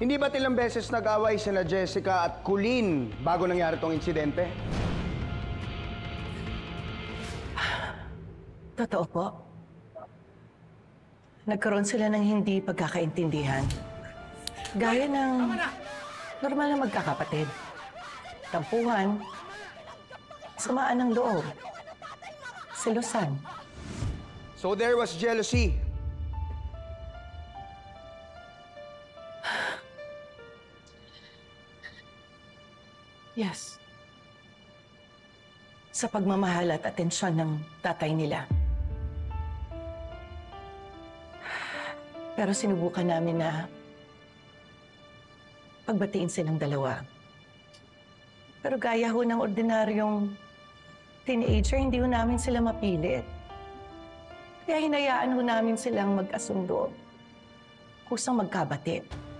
Hindi ba't ilang beses nag-away sina Jessica at Colleen bago nangyari tong insidente? Totoo po. Nagkaroon sila ng hindi pagkakaintindihan. Gaya ng normal na magkakapatid. Tampuhan, samaan ng loob, selosan. So there was jealousy. Yes. Sa pagmamahal at atensyon ng tatay nila. Pero sinubukan namin na pagbatiin silang dalawa. Pero gaya ho ng ordinaryong teenager, hindi ho namin sila mapilit. Kaya hinayaan ho namin silang mag-asundo. Kusang magkabati.